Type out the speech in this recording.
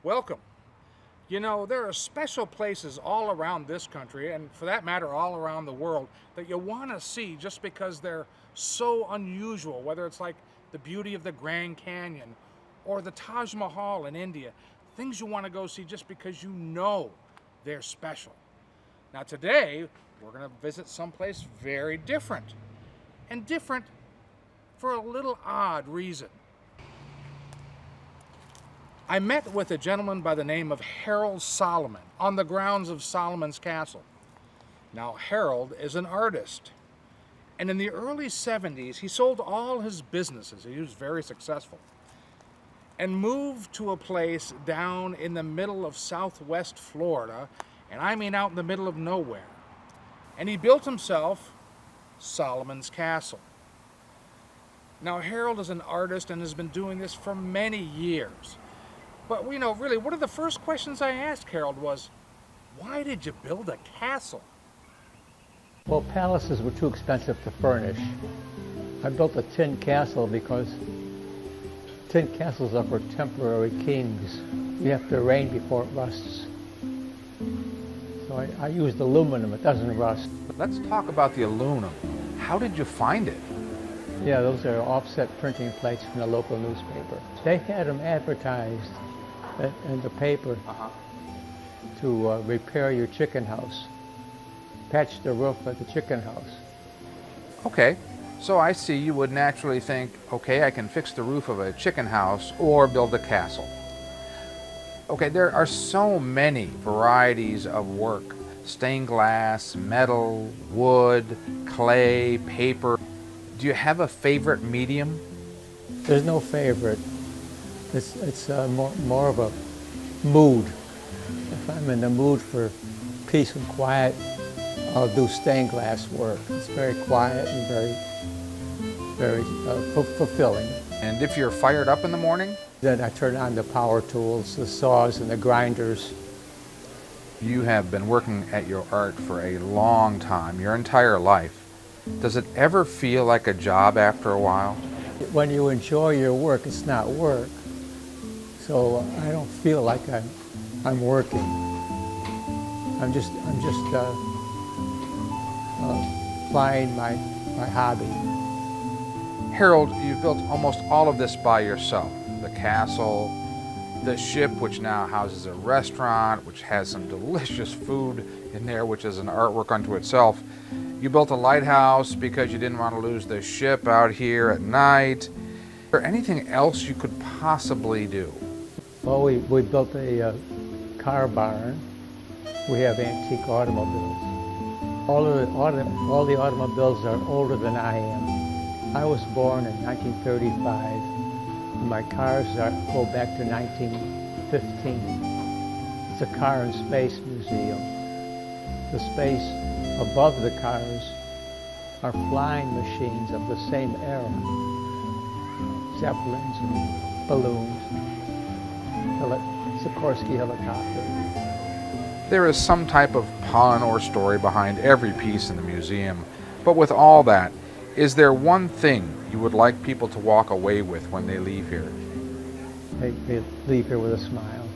Welcome. You know, there are special places all around this country, and for that matter, all around the world, that you want to see just because they're so unusual, whether it's like the beauty of the Grand Canyon or the Taj Mahal in India. Things you want to go see just because you know they're special. Now, today, we're going to visit someplace very different, and different for a little odd reason. I met with a gentleman by the name of Harold Solomon on the grounds of Solomon's Castle. Now, Harold is an artist, and in the early 70s, he sold all his businesses, he was very successful, and moved to a place down in the middle of southwest Florida, and I mean out in the middle of nowhere. And he built himself Solomon's Castle. Now, Harold is an artist and has been doing this for many years. But really, one of the first questions I asked Harold was, why did you build a castle? Well, palaces were too expensive to furnish. I built a tin castle because tin castles are for temporary kings. You have to arrange before it rusts. So I used aluminum, it doesn't rust. Let's talk about the aluminum. How did you find it? Yeah, those are offset printing plates from the local newspaper. They had them advertised in the paper to repair your chicken house, patch the roof of the chicken house. Okay, so I see you would naturally think, okay, I can fix the roof of a chicken house or build a castle. Okay, there are so many varieties of work. Stained glass, metal, wood, clay, paper. Do you have a favorite medium? There's no favorite. It's more of a mood. If I'm in the mood for peace and quiet, I'll do stained glass work. It's very quiet and very fulfilling. And if you're fired up in the morning? Then I turn on the power tools, the saws and the grinders. You have been working at your art for a long time, your entire life. Does it ever feel like a job after a while? When you enjoy your work, it's not work. So I don't feel like I'm working. I'm just plying my hobby. Harold, you've built almost all of this by yourself. The castle, the ship, which now houses a restaurant, which has some delicious food in there, which is an artwork unto itself. You built a lighthouse because you didn't want to lose the ship out here at night. Is there anything else you could possibly do? Well, we built a car barn. We have antique automobiles. All the automobiles are older than I am. I was born in 1935. My cars go back to 1915. It's a car and space museum. The space above the cars are flying machines of the same era. Zeppelins and balloons, Sikorsky helicopter. There is some type of pun or story behind every piece in the museum, but with all that, is there one thing you would like people to walk away with when they leave here? They leave here with a smile.